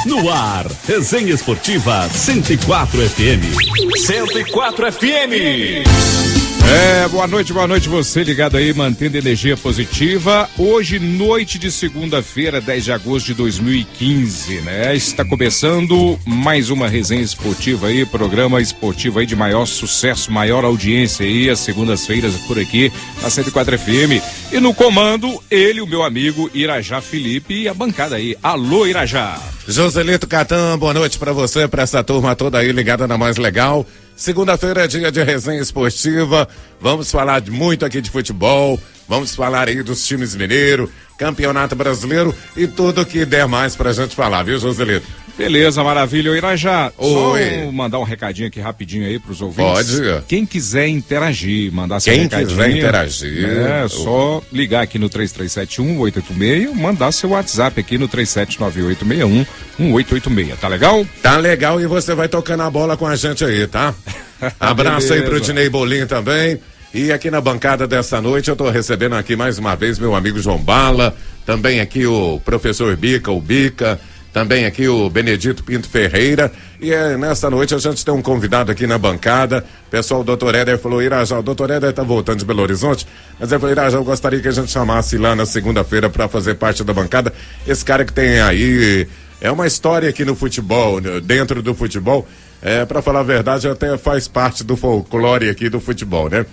No ar, Resenha Esportiva 104 FM. 104 FM. Boa noite você ligado aí, mantendo energia positiva. Hoje, noite de segunda-feira, 10 de agosto de 2015, né? Está começando mais uma resenha esportiva aí, programa esportivo aí de maior sucesso, maior audiência aí, as segundas-feiras por aqui, na 104 FM. E no comando, ele, o meu amigo Irajá Felipe, e a bancada aí. Alô, Irajá. Joselito Catan, boa noite pra você, pra essa turma toda aí ligada na Mais Legal. Segunda-feira é dia de resenha esportiva, vamos falar muito aqui de futebol, vamos falar aí dos times mineiros, campeonato brasileiro e tudo que der mais pra gente falar, viu, Joselito? Beleza, maravilha. Irajá, oi. Só mandar um recadinho aqui rapidinho aí pros ouvintes. Pode. Quem quiser interagir, mandar seu recadinho. Quem quiser interagir. Só ligar aqui no 3371-886, mandar seu WhatsApp aqui no 379861-1886, tá legal? Tá legal, e você vai tocando a bola com a gente aí, tá? Abraço aí pro Dinei Bolinho também. E aqui na bancada dessa noite eu tô recebendo aqui mais uma vez meu amigo João Bala, também aqui o professor Bica, o Bica, também aqui o Benedito Pinto Ferreira. E nessa noite a gente tem um convidado aqui na bancada. O pessoal, o doutor Éder falou: Irajá, o doutor Éder tá voltando de Belo Horizonte, mas eu falei: Irajá, eu gostaria que a gente chamasse lá na segunda-feira para fazer parte da bancada. Esse cara que tem aí é uma história aqui no futebol, dentro do futebol, para falar a verdade, até faz parte do folclore aqui do futebol, né?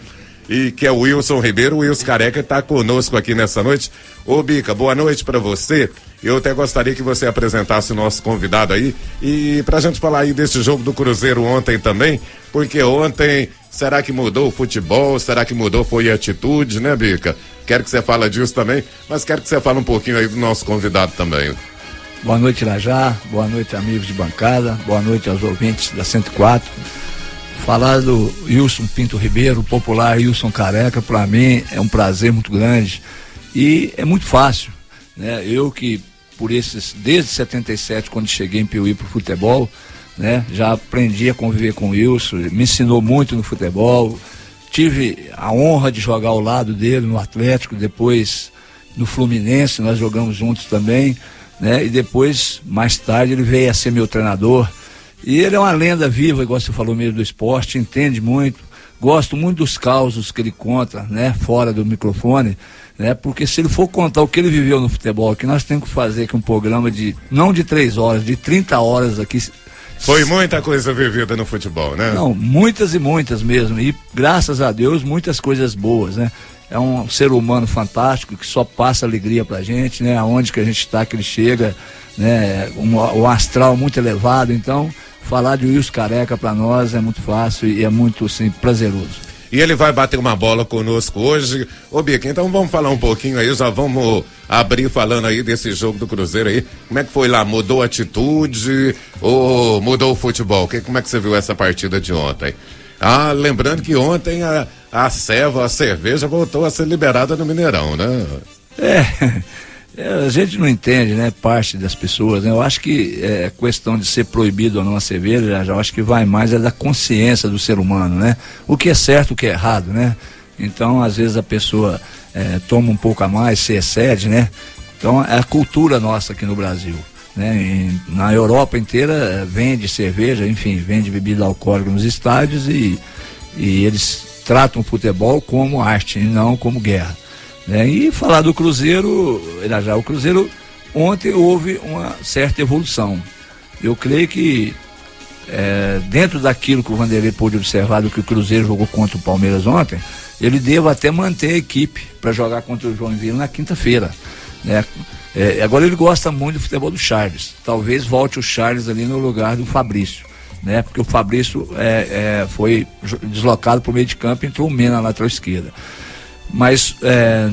E que é o Wilson Ribeiro, o Wilson Careca, tá conosco aqui nessa noite. Ô Bica, boa noite pra você. Eu até gostaria que você apresentasse o nosso convidado aí e pra gente falar aí desse jogo do Cruzeiro ontem também, porque ontem, será que mudou o futebol? Será que mudou foi a atitude, né, Bica? Quero que você fale disso também, mas quero que você fale um pouquinho aí do nosso convidado também. Boa noite, Irajá, boa noite, amigos de bancada, boa noite aos ouvintes da 104. Falar do Wilson Pinto Ribeiro, o popular Wilson Careca, para mim é um prazer muito grande e é muito fácil, né? Eu que desde 77, quando cheguei em Piauí pro futebol, né? Já aprendi a conviver com o Wilson, me ensinou muito no futebol, tive a honra de jogar ao lado dele no Atlético, depois no Fluminense, nós jogamos juntos também, né? E depois, mais tarde, ele veio a ser meu treinador. E ele é uma lenda viva, igual você falou mesmo, do esporte, entende muito, gosto muito dos causos que ele conta, né, fora do microfone, né, porque se ele for contar o que ele viveu no futebol, que nós temos que fazer aqui um programa não de 3 horas, de 30 horas aqui. Foi muita coisa vivida no futebol, né? Não, muitas e muitas mesmo, e graças a Deus, muitas coisas boas, né? É um ser humano fantástico, que só passa alegria pra gente, né, aonde que a gente está, que ele chega, né, um astral muito elevado, então falar de Wilson Careca para nós é muito fácil e é muito, assim, prazeroso. E ele vai bater uma bola conosco hoje. Ô Bica, então vamos falar um pouquinho aí, já vamos abrir falando aí desse jogo do Cruzeiro aí. Como é que foi lá? Mudou a atitude ou mudou o futebol? Como é que você viu essa partida de ontem? Ah, lembrando que ontem a cerveja voltou a ser liberada no Mineirão, né? A gente não entende, né, parte das pessoas, né? Eu acho que é questão de ser proibido ou não a cerveja, eu acho que vai mais da consciência do ser humano, né? O que é certo, o que é errado, né? Então, às vezes a pessoa toma um pouco a mais, se excede, né? Então, é a cultura nossa aqui no Brasil, né? Na Europa inteira vende cerveja, enfim, vende bebida alcoólica nos estádios e eles tratam o futebol como arte e não como guerra. E falar do Cruzeiro, o Cruzeiro ontem houve uma certa evolução. Eu creio que dentro daquilo que o Vanderlei pôde observar do que o Cruzeiro jogou contra o Palmeiras ontem, ele deva até manter a equipe para jogar contra o Joinville na quinta-feira, né? Agora ele gosta muito do futebol do Charles, talvez volte o Charles ali no lugar do Fabrício, né? Porque o Fabrício foi deslocado para o meio de campo e entrou o Mena na lateral esquerda. Mas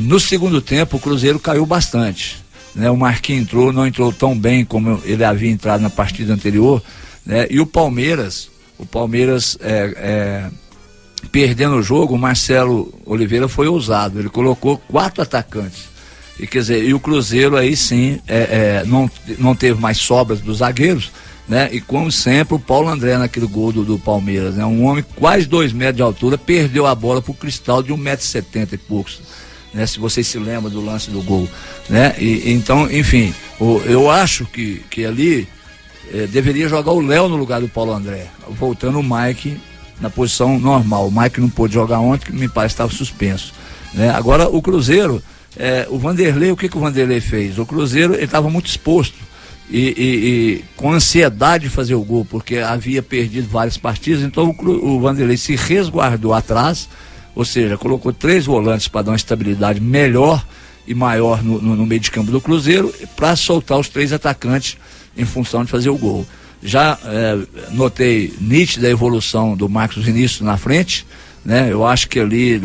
no segundo tempo o Cruzeiro caiu bastante, né? O Marquinhos não entrou tão bem como ele havia entrado na partida anterior, né? E o Palmeiras perdendo o jogo, o Marcelo Oliveira foi ousado, ele colocou 4 atacantes, e quer dizer, e o Cruzeiro aí sim não teve mais sobras dos zagueiros, né? E como sempre o Paulo André naquele gol do Palmeiras, né? Um homem quase 2 metros de altura, perdeu a bola pro Cristal de 1,70 m e poucos, né? Se vocês se lembram do lance do gol, né? Então, enfim, eu acho que ali deveria jogar o Léo no lugar do Paulo André, voltando o Mike na posição normal. O Mike não pôde jogar ontem, que me parece estava suspenso, né? Agora o Cruzeiro, o Vanderlei, o que o Vanderlei fez? O Cruzeiro estava muito exposto e com ansiedade de fazer o gol, porque havia perdido várias partidas. Então o Vanderlei se resguardou atrás, ou seja, colocou 3 volantes para dar uma estabilidade melhor e maior no meio de campo do Cruzeiro, para soltar os 3 atacantes em função de fazer o gol. Já notei nítida a evolução do Marcos Vinícius na frente, né? Eu acho que ali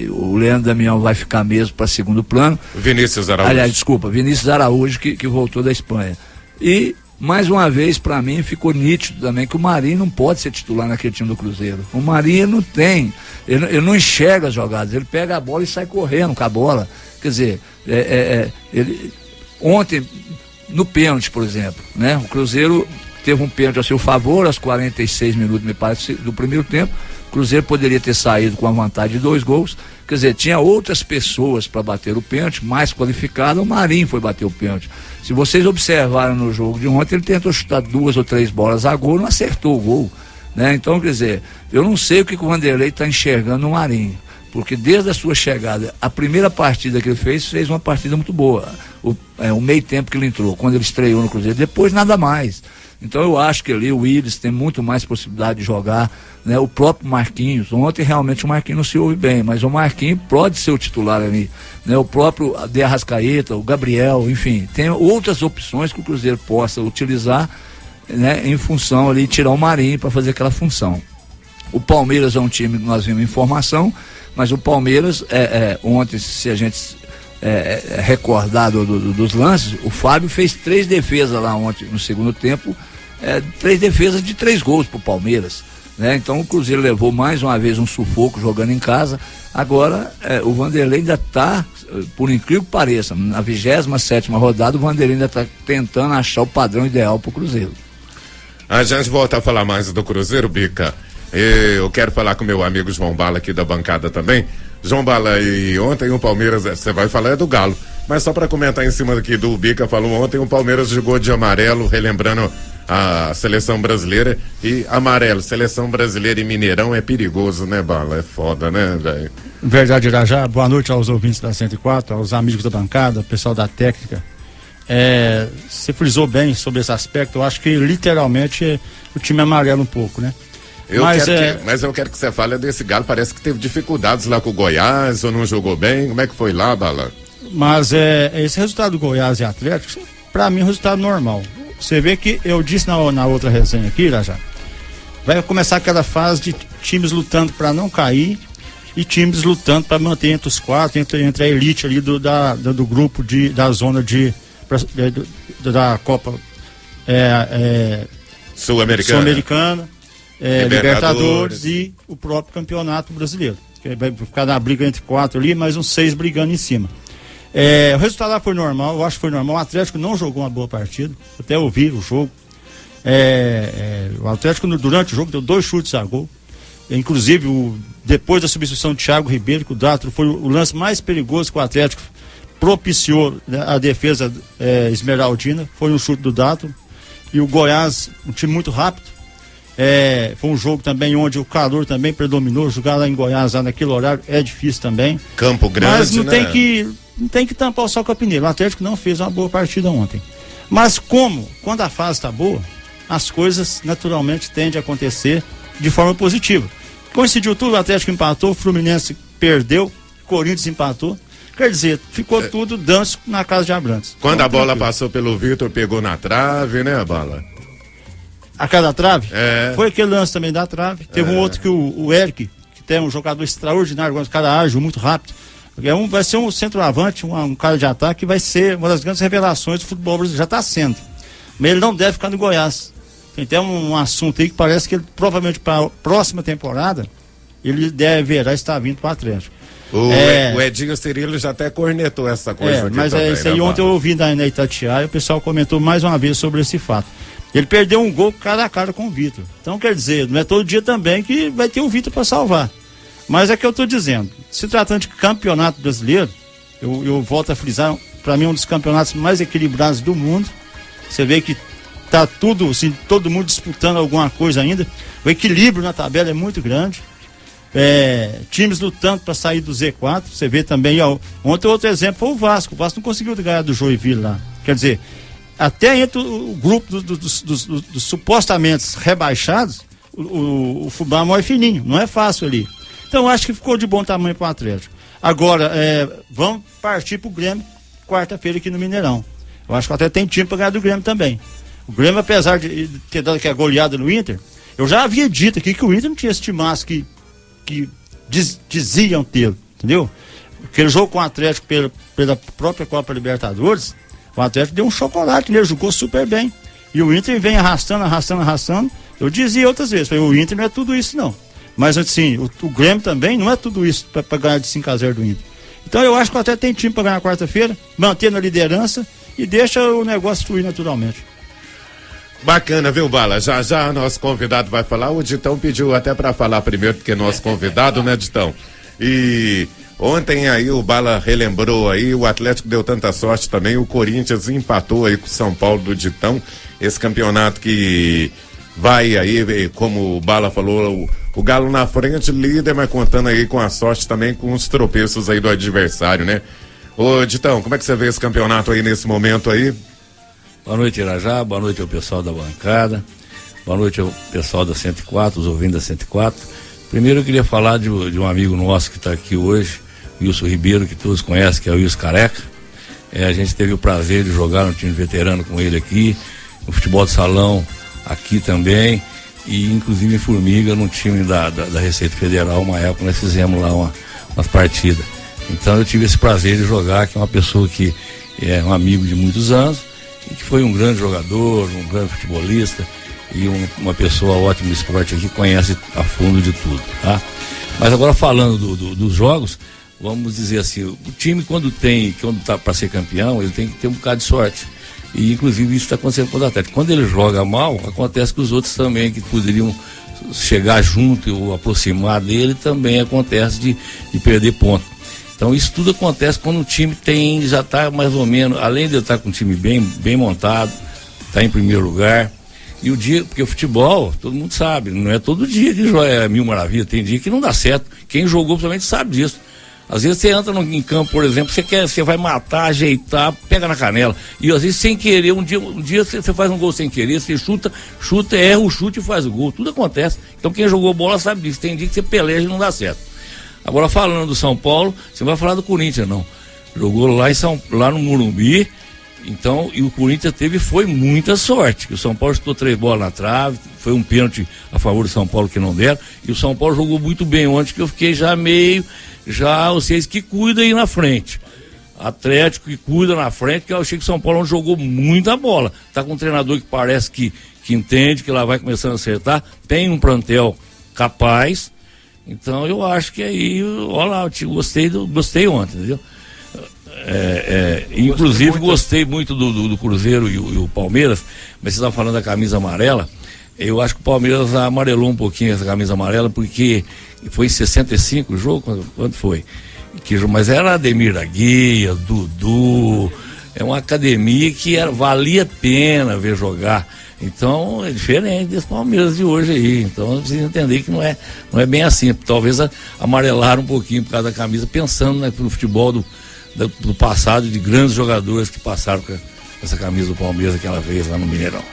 o Leandro Damião vai ficar mesmo para segundo plano. Vinícius Araújo. Aliás, desculpa, Vinícius Araújo que voltou da Espanha. E mais uma vez, para mim, ficou nítido também que o Marinho não pode ser titular naquele time do Cruzeiro. O Marinho não tem, ele não enxerga as jogadas, ele pega a bola e sai correndo com a bola. Quer dizer, ele ontem no pênalti, por exemplo, né? O Cruzeiro teve um pênalti a seu favor aos 46 minutos, me parece, do primeiro tempo. O Cruzeiro poderia ter saído com a vantagem de 2 gols. Quer dizer, tinha outras pessoas para bater o pênalti, mais qualificado. O Marinho foi bater o pênalti. Se vocês observaram no jogo de ontem, ele tentou chutar 2 ou 3 bolas a gol, não acertou o gol, né? Então, quer dizer, eu não sei o que o Vanderlei está enxergando no Marinho, porque desde a sua chegada, a primeira partida que ele fez uma partida muito boa. O meio tempo que ele entrou, quando ele estreou no Cruzeiro, depois nada mais. Então eu acho que ali o Willis tem muito mais possibilidade de jogar, né? O próprio Marquinhos, ontem realmente o Marquinhos não se ouve bem, mas o Marquinhos pode ser o titular ali, né? O próprio De Arrascaeta, o Gabriel, enfim, tem outras opções que o Cruzeiro possa utilizar, né? Em função ali, tirar o Marinho para fazer aquela função. O Palmeiras é um time que nós vimos em formação, mas o Palmeiras, ontem, se a gente recordar dos lances, o Fábio fez 3 defesas lá ontem no segundo tempo, 3 defesas de 3 gols pro Palmeiras, né? Então o Cruzeiro levou mais uma vez um sufoco jogando em casa. Agora o Vanderlei ainda está, por incrível que pareça, na 27ª rodada, o Vanderlei ainda está tentando achar o padrão ideal pro Cruzeiro. A gente volta a falar mais do Cruzeiro, Bica. Eu quero falar com meu amigo João Bala aqui da bancada também. João Bala, e ontem o Palmeiras, você vai falar do Galo, mas só para comentar em cima aqui do Bica, falou ontem o Palmeiras jogou de amarelo, relembrando a seleção brasileira, e amarelo, seleção brasileira e Mineirão é perigoso, né, Bala? É foda, né, velho? Verdade, Irajá. Boa noite aos ouvintes da 104, aos amigos da bancada, pessoal da técnica. Você frisou bem sobre esse aspecto. Eu acho que literalmente o time amarelo um pouco, né? Mas eu quero que você fale desse Galo. Parece que teve dificuldades lá com o Goiás, ou não jogou bem. Como é que foi lá, Bala? Mas esse resultado do Goiás e Atlético, pra mim é um resultado normal. Você vê que eu disse na outra resenha aqui, já vai começar aquela fase de times lutando para não cair e times lutando para manter entre os 4, entre a elite ali do grupo da zona da Copa Sul-Americana, Libertadores e o próprio Campeonato Brasileiro, que vai ficar na briga entre 4 ali, mais uns 6 brigando em cima. O resultado lá foi normal, eu acho que foi normal. O Atlético não jogou uma boa partida, até ouvi o jogo. O Atlético durante o jogo deu 2 chutes a gol, inclusive depois da substituição de Thiago Ribeiro, que o Dátro foi o lance mais perigoso que o Atlético propiciou, né, a defesa esmeraldina, foi um chute do Dátro. E o Goiás, um time muito rápido, foi um jogo também onde o calor também predominou. Jogar lá em Goiás, lá naquele horário, é difícil também. Campo Grande, mas não né? tem que tampar o sol com a peneira. O Atlético não fez uma boa partida ontem. Mas quando a fase está boa, as coisas naturalmente tendem a acontecer de forma positiva. Coincidiu tudo, o Atlético empatou, o Fluminense perdeu, o Corinthians empatou. Quer dizer, ficou tudo danço na casa de Abrantes. Quando a bola passou pelo Vitor, pegou na trave, né, Bala? A cada trave? Foi aquele lance também da trave. Teve um outro que o Eric, que tem um jogador extraordinário, um cara ágil, muito rápido. Vai ser um centroavante, um cara de ataque, que vai ser uma das grandes revelações do futebol brasileiro. Já está sendo. Mas ele não deve ficar no Goiás. Tem até um assunto aí que parece que ele, provavelmente para a próxima temporada, ele deverá estar vindo para o Atlético. O Edinho Cirilo já até cornetou essa coisa aqui mas também, isso aí, né, ontem eu ouvi na Itatiaia e o pessoal comentou mais uma vez sobre esse fato. Ele perdeu um gol cara a cara com o Vitor. Então, quer dizer, não é todo dia também que vai ter o Vitor para salvar. Mas é que eu estou dizendo, se tratando de campeonato brasileiro, eu volto a frisar, para mim é um dos campeonatos mais equilibrados do mundo. Você vê que tá tudo, assim, todo mundo disputando alguma coisa ainda. O equilíbrio na tabela é muito grande. Times lutando para sair do Z4. Você vê também, ontem outro exemplo foi o Vasco. O Vasco não conseguiu ganhar do Joinville lá. Quer dizer, até entre o grupo dos supostamente rebaixados, o Fubá é fininho, não é fácil ali. Então acho que ficou de bom tamanho para o Atlético. Agora, vamos partir para o Grêmio quarta-feira aqui no Mineirão. Eu acho que até tem time para ganhar do Grêmio também. O Grêmio, apesar de ter dado aquela goleada no Inter, eu já havia dito aqui que o Inter não tinha esse timaço que diziam ter, entendeu? Aquele jogo com o Atlético pela própria Copa Libertadores, o Atlético deu um chocolate, né? Ele jogou super bem. E o Inter vem arrastando. Eu dizia outras vezes, o Inter não é tudo isso não. Mas assim, o Grêmio também não é tudo isso para ganhar de 5-0 do Inter. Então eu acho que até tem time para ganhar quarta-feira, mantendo a liderança e deixa o negócio fluir naturalmente. Bacana, viu, Bala? Já nosso convidado vai falar. O Ditão pediu até para falar primeiro, porque é nosso convidado, né, Ditão? E ontem aí o Bala relembrou aí, o Atlético deu tanta sorte também, o Corinthians empatou aí com o São Paulo do Ditão. Esse campeonato que vai aí, como o Bala falou, o Galo na frente, líder, mas contando aí com a sorte também, com os tropeços aí do adversário, né? Ô, Ditão, como é que você vê esse campeonato aí nesse momento aí? Boa noite, Irajá, boa noite ao pessoal da bancada, boa noite ao pessoal da 104, os ouvintes da 104. Primeiro eu queria falar de um amigo nosso que está aqui hoje, Wilson Ribeiro, que todos conhecem, que é o Wilson Careca. A gente teve o prazer de jogar no time veterano com ele aqui, no futebol de salão aqui também, e inclusive em Formiga, no time da Receita Federal, uma época nós fizemos lá umas partidas. Então eu tive esse prazer de jogar, que é uma pessoa que é um amigo de muitos anos, e que foi um grande jogador, um grande futebolista e uma pessoa ótima de esporte aqui, conhece a fundo de tudo, tá? Mas agora falando dos jogos, vamos dizer assim, o time quando tá para ser campeão, ele tem que ter um bocado de sorte. E inclusive isso está acontecendo com o Atlético. Quando ele joga mal, acontece com os outros também que poderiam chegar junto ou aproximar dele, também acontece de perder ponto. Então isso tudo acontece quando o time já está mais ou menos, além de estar com um time bem montado, está em primeiro lugar. E porque o futebol, todo mundo sabe, não é todo dia que é mil maravilhas, tem dia que não dá certo. Quem jogou principalmente sabe disso. Às vezes você entra em campo, por exemplo, você vai matar, ajeitar, pega na canela. E às vezes sem querer, um dia você faz um gol sem querer, você chuta, erra o chute e faz o gol. Tudo acontece. Então quem jogou bola sabe disso. Tem dia que você peleja e não dá certo. Agora falando do São Paulo, você não vai falar do Corinthians não. Jogou lá no Morumbi, então, e o Corinthians foi muita sorte, que o São Paulo chutou 3 bolas na trave, foi um pênalti a favor do São Paulo que não deram, e o São Paulo jogou muito bem ontem, que eu fiquei vocês que cuidam aí na frente. Atlético que cuida na frente, que eu achei que o São Paulo jogou muita bola. Tá com um treinador que parece que entende, que lá vai começando a acertar, tem um plantel capaz. Então eu acho que aí, olha lá, eu gostei ontem, entendeu? Inclusive gostei muito do Cruzeiro e o Palmeiras, mas vocês estavam falando da camisa amarela. Eu acho que o Palmeiras amarelou um pouquinho essa camisa amarela, porque foi em 65 o jogo, quando foi? Mas era Ademir da Guia, Dudu, é uma academia que valia a pena ver jogar. Então é diferente desse Palmeiras de hoje aí. Então precisa entender que não é bem assim. Talvez amarelaram um pouquinho por causa da camisa, pensando no futebol do passado, de grandes jogadores que passaram com essa camisa do Palmeiras aquela vez lá no Mineirão.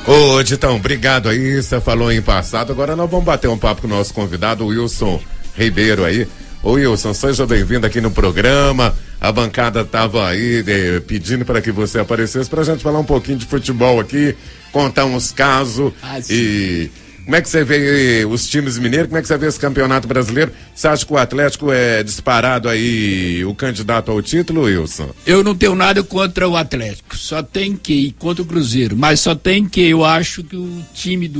Ô, Ditão, obrigado aí. Você falou em passado. Agora nós vamos bater um papo com o nosso convidado, o Wilson Ribeiro aí. Ô Wilson, seja bem-vindo aqui no programa. A bancada estava aí pedindo para que você aparecesse para a gente falar um pouquinho de futebol aqui, contar uns casos. E como é que você vê os times mineiros? Como é que você vê esse campeonato brasileiro? Você acha que o Atlético é disparado aí o candidato ao título, Wilson? Eu não tenho nada contra o Atlético, só tem que ir contra o Cruzeiro, mas só tem que eu acho que o time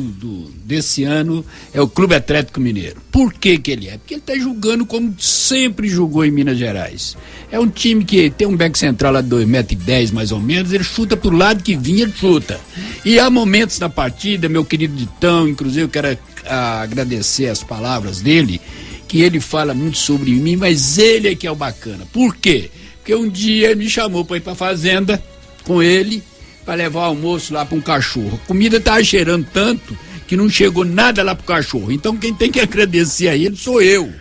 desse ano é o Clube Atlético Mineiro. Por que ele é? Porque ele está jogando como sempre jogou em Minas Gerais. É um time que tem um back central lá de 2,10 m mais ou menos, ele chuta pro lado que vinha, ele chuta. E há momentos da partida, meu querido Ditão, inclusive eu quero agradecer as palavras dele, que ele fala muito sobre mim, mas ele é que é o bacana. Por quê? Porque um dia ele me chamou para ir para a fazenda com ele, para levar o almoço lá para um cachorro. A comida tava cheirando tanto que não chegou nada lá pro cachorro. Então quem tem que agradecer a ele sou eu.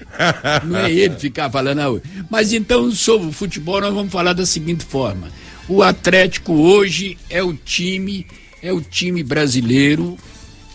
Não é ele ficar falando. Mas então sobre o futebol nós vamos falar da seguinte forma. O Atlético hoje é o time brasileiro.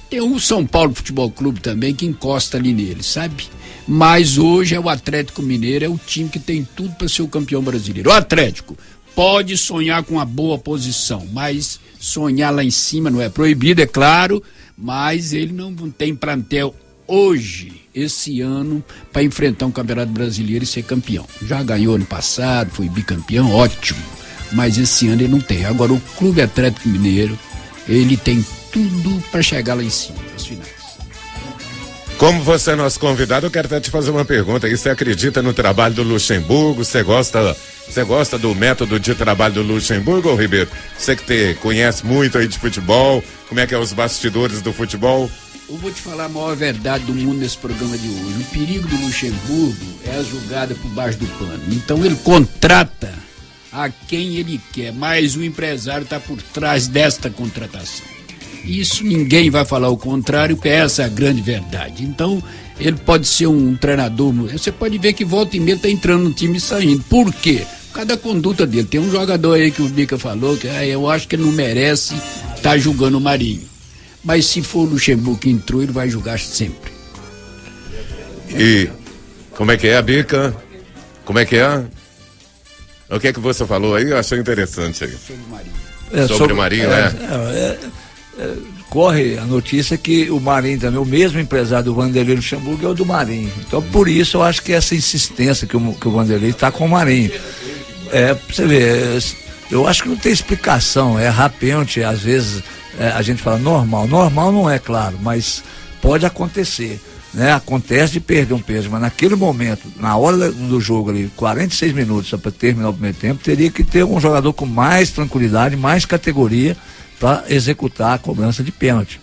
Tem o São Paulo Futebol Clube também que encosta ali nele, sabe? Mas hoje é o Atlético Mineiro, é o time que tem tudo para ser o campeão brasileiro. O Atlético pode sonhar com uma boa posição, mas sonhar lá em cima não é proibido, é claro, mas ele não tem plantel hoje, esse ano, para enfrentar um campeonato brasileiro e ser campeão. Já ganhou ano passado, foi bicampeão, ótimo, mas esse ano ele não tem. Agora o Clube Atlético Mineiro, ele tem tudo para chegar lá em cima, nas finais. Como você é nosso convidado, eu quero até te fazer uma pergunta. Você acredita no trabalho do Luxemburgo? Você gosta do método de trabalho do Luxemburgo, Ribeiro? Você que conhece muito aí de futebol, como é que é os bastidores do futebol? Eu vou te falar a maior verdade do mundo nesse programa de hoje. O perigo do Luxemburgo é a jogada por baixo do pano. Então ele contrata a quem ele quer, mas o empresário está por trás desta contratação. Isso ninguém vai falar o contrário, porque essa é a grande verdade. Então, ele pode ser um treinador. Você pode ver que volta e meia está entrando no time e saindo. Por quê? Por causa da conduta dele. Tem um jogador aí que o Bica falou que eu acho que ele não merece estar julgando o Marinho. Mas se for o Luxemburgo que entrou, ele vai julgar sempre. E como é que é, Bica? Como é que é? O que é que você falou aí? Eu achei interessante aí. Sobre o Marinho. Sobre o Marinho, corre a notícia que o Marinho também, o mesmo empresário do Vanderlei Luxemburgo é o do Marinho. Então, por isso, eu acho que essa insistência que o Vanderlei está com o Marinho. Pra você ver, eu acho que não tem explicação, é pênalti, às vezes a gente fala normal não é, claro, mas pode acontecer, né? Acontece de perder um pênalti, mas naquele momento, na hora do jogo ali, 46 minutos só para terminar o primeiro tempo, teria que ter um jogador com mais tranquilidade, mais categoria, para executar a cobrança de pênalti.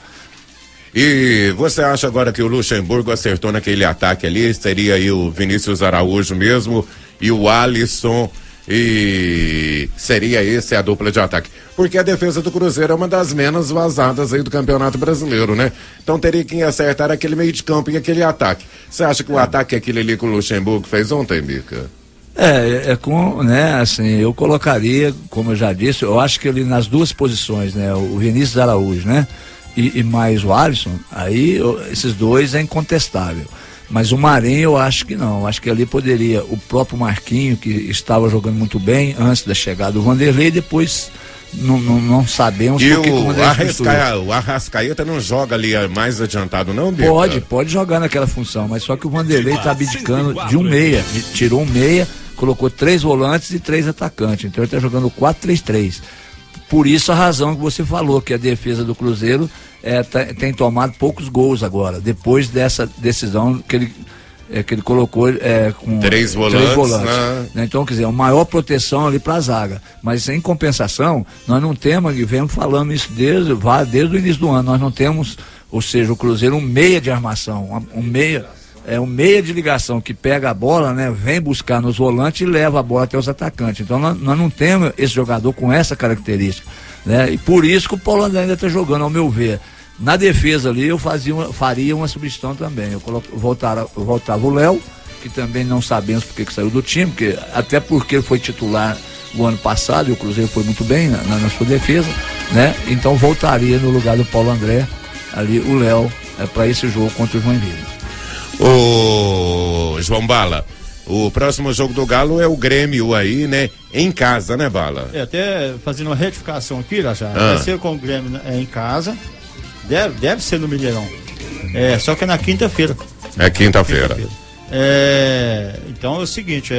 E você acha agora que o Luxemburgo acertou naquele ataque ali? Seria aí o Vinícius Araújo mesmo e o Alisson, e seria esse a dupla de ataque? Porque a defesa do Cruzeiro é uma das menos vazadas aí do Campeonato Brasileiro, né? Então teria que acertar aquele meio de campo e aquele ataque. Você acha que o ataque é aquele ali que o Luxemburgo fez ontem, Bica? Assim, eu colocaria, como eu já disse, eu acho que ele nas duas posições, né, o Vinícius Araújo, né, e mais o Alisson, aí esses dois é incontestável. Mas o Marinho eu acho que não, acho que ali poderia o próprio Marquinho, que estava jogando muito bem antes da chegada do Vanderlei, depois não sabemos por que o Arrascaeta não joga ali mais adiantado não, Bica? Pode jogar naquela função, mas só que o Vanderlei está abdicando de um meia, tirou um meia, colocou 3 volantes e 3 atacantes, então ele está jogando 4-3-3. Por isso a razão que você falou, que a defesa do Cruzeiro tem tomado poucos gols agora, depois dessa decisão que ele colocou com 3 volantes. Né? Então, quer dizer, uma maior proteção ali para a zaga. Mas em compensação, nós não temos, e vemos falando isso desde o início do ano, nós não temos, ou seja, o Cruzeiro um meia de armação, um meia de ligação que pega a bola, né, vem buscar nos volantes e leva a bola até os atacantes. Então nós não temos esse jogador com essa característica, né? E por isso que o Paulo André ainda está jogando, ao meu ver. Na defesa ali eu faria uma substituição também. Eu voltava o Léo, que também não sabemos porque que saiu do time, até porque ele foi titular o ano passado e o Cruzeiro foi muito bem na sua defesa, né? Então voltaria no lugar do Paulo André ali o Léo para esse jogo contra o Joinville. Ô João Bala, o próximo jogo do Galo é o Grêmio aí, né? Em casa, né, Bala? Até fazendo uma retificação aqui, já vai ser com o Grêmio em casa, deve ser no Mineirão, só que é na quinta-feira. É quinta-feira. Então é o seguinte,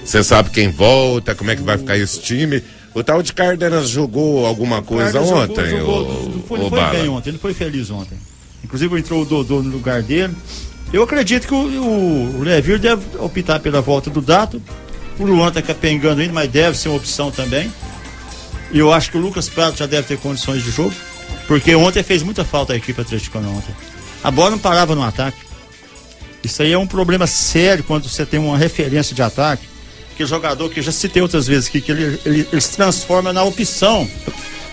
você sabe quem volta, como é que vai ficar esse time? O tal de Cárdenas jogou alguma coisa ontem? Não foi bem ontem, ele foi feliz ontem. Inclusive entrou o Dodô no lugar dele. Eu acredito que o Levir deve optar pela volta do Dato. O Luan tá capengando ainda, mas deve ser uma opção também. E eu acho que o Lucas Prato já deve ter condições de jogo, porque ontem fez muita falta a equipe atleticana ontem. A bola não parava no ataque. Isso aí é um problema sério quando você tem uma referência de ataque. aquele jogador que eu já citei outras vezes aqui, que ele se transforma na opção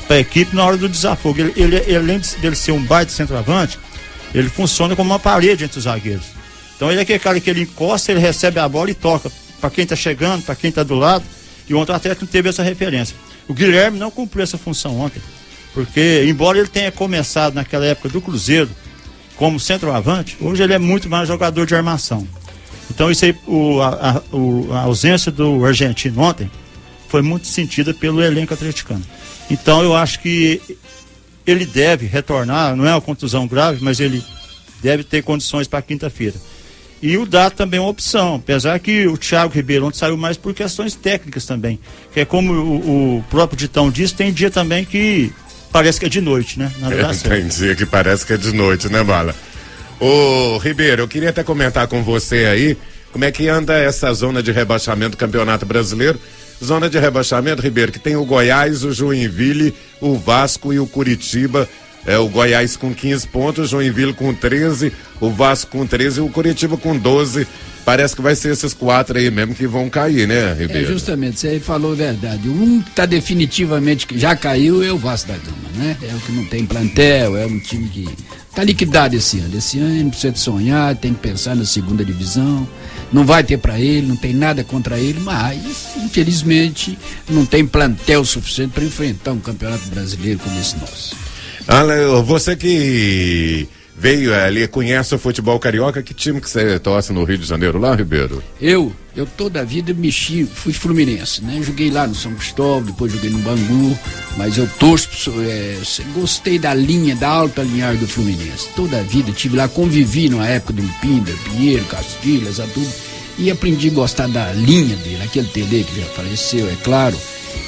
para a equipe na hora do desafogo. Ele além de ser um baita centroavante, ele funciona como uma parede entre os zagueiros. Então ele é aquele cara que ele encosta, ele recebe a bola e toca para quem está chegando, para quem está do lado, e o outro atleta não teve essa referência. O Guilherme não cumpriu essa função ontem, porque embora ele tenha começado naquela época do Cruzeiro como centroavante, hoje ele é muito mais jogador de armação. Então isso aí, a ausência do argentino ontem foi muito sentida pelo elenco atleticano. Então eu acho que ele deve retornar, não é uma contusão grave, mas ele deve ter condições para quinta-feira. E o Dato também é uma opção, apesar que o Thiago Ribeiro ontem saiu mais por questões técnicas também, que é como o próprio Ditão disse, tem dia também que parece que é de noite, né? Tem dia que parece que é de noite, né, Bala? Ô, Ribeiro, eu queria até comentar com você aí, como é que anda essa zona de rebaixamento do Campeonato Brasileiro. Zona de rebaixamento, Ribeiro, que tem o Goiás, o Joinville, o Vasco e o Curitiba. O Goiás com 15 pontos, o Joinville com 13, o Vasco com 13 e o Curitiba com 12. Parece que vai ser esses 4 aí mesmo que vão cair, né, Ribeiro? Justamente, você falou a verdade. Um que tá definitivamente, que já caiu, é o Vasco da Gama, né? É o que não tem plantel, é um time que tá liquidado esse ano. Esse ano não precisa de sonhar, tem que pensar na segunda divisão. Não vai ter para ele, não tem nada contra ele, mas infelizmente não tem plantel suficiente para enfrentar um campeonato brasileiro como esse nosso. Você que veio ali, conhece o futebol carioca, que time que você torce no Rio de Janeiro lá, Ribeiro? Eu toda a vida fui fluminense, né? Joguei lá no São Cristóvão, depois joguei no Bangu, mas eu torço, gostei da alta linhagem do Fluminense. Toda a vida tive lá, convivi na época do Pinder, Pinheiro, Castilhas, tudo, e aprendi a gostar da linha dele, aquele Tele que já faleceu, é claro.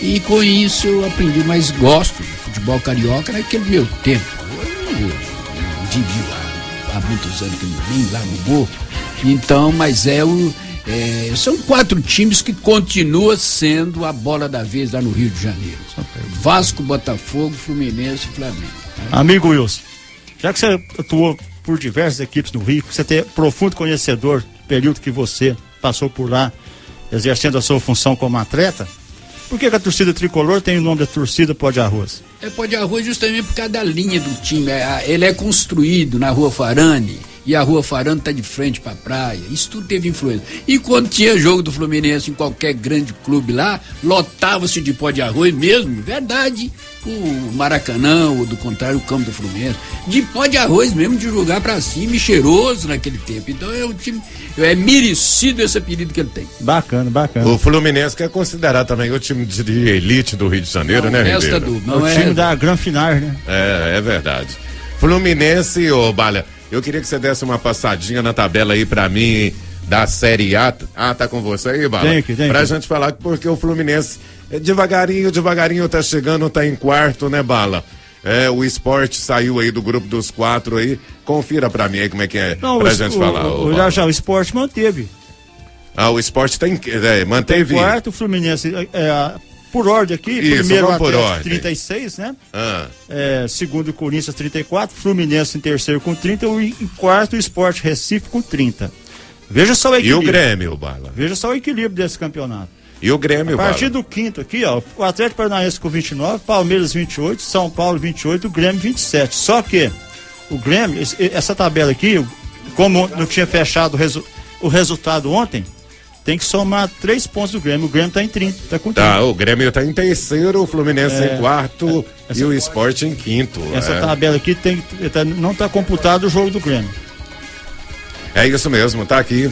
E com isso eu aprendi, mas gosto do futebol carioca naquele meu tempo. Eu vivi lá há muitos anos que eu vim lá no Morro. Então, mas são 4 times que continuam sendo a bola da vez lá no Rio de Janeiro. Vasco, Botafogo, Fluminense e Flamengo. Amigo Wilson, já que você atuou por diversas equipes no Rio, você é profundo conhecedor do período que você passou por lá, exercendo a sua função como atleta, por que a torcida tricolor tem o nome da torcida Pó de Arroz? Pó de Arroz justamente por causa da linha do time. Ele é construído na Rua Farane, e a Rua Farane está de frente para a praia. Isso tudo teve influência. E quando tinha jogo do Fluminense em qualquer grande clube lá, lotava-se de Pó de Arroz mesmo, verdade. O Maracanã, ou do contrário, o campo do Fluminense, de Pó de Arroz mesmo, de jogar pra cima e cheiroso naquele tempo. Então é um time, é merecido esse apelido que ele tem. Bacana. O Fluminense que é considerado também o time de elite do Rio de Janeiro, né, Ribeiro? O time da Gran Final, né? É verdade. Fluminense, Balha, eu queria que você desse uma passadinha na tabela aí pra mim da Série A. Tá com você aí, Bala? Tem pra gente falar, porque o Fluminense devagarinho tá chegando, tá em quarto, né, Bala? O Sport saiu aí do grupo dos 4 aí. Confira pra mim aí como é que é. Não, pra gente falar. Já o Sport manteve. O Sport manteve. Tem quarto, o Fluminense, por ordem aqui, isso, primeiro o por Atlético ordem. 36, né? Segundo o Corinthians 34, Fluminense em terceiro com 30 e em quarto o Sport Recife com 30. Veja só o equilíbrio. E o Grêmio, Bala? Veja só o equilíbrio desse campeonato. E o Grêmio, a partir do quinto aqui, o Atlético Paranaense com 29, Palmeiras 28, São Paulo 28, o Grêmio 27. Só que o Grêmio, essa tabela aqui, como não tinha fechado o resultado ontem, tem que somar 3 pontos do Grêmio. O Grêmio tá em 30, tá com 30. O Grêmio tá em terceiro, o Fluminense em quarto e o Sport em quinto. Essa tabela aqui não tá computado o jogo do Grêmio. É isso mesmo, tá aqui.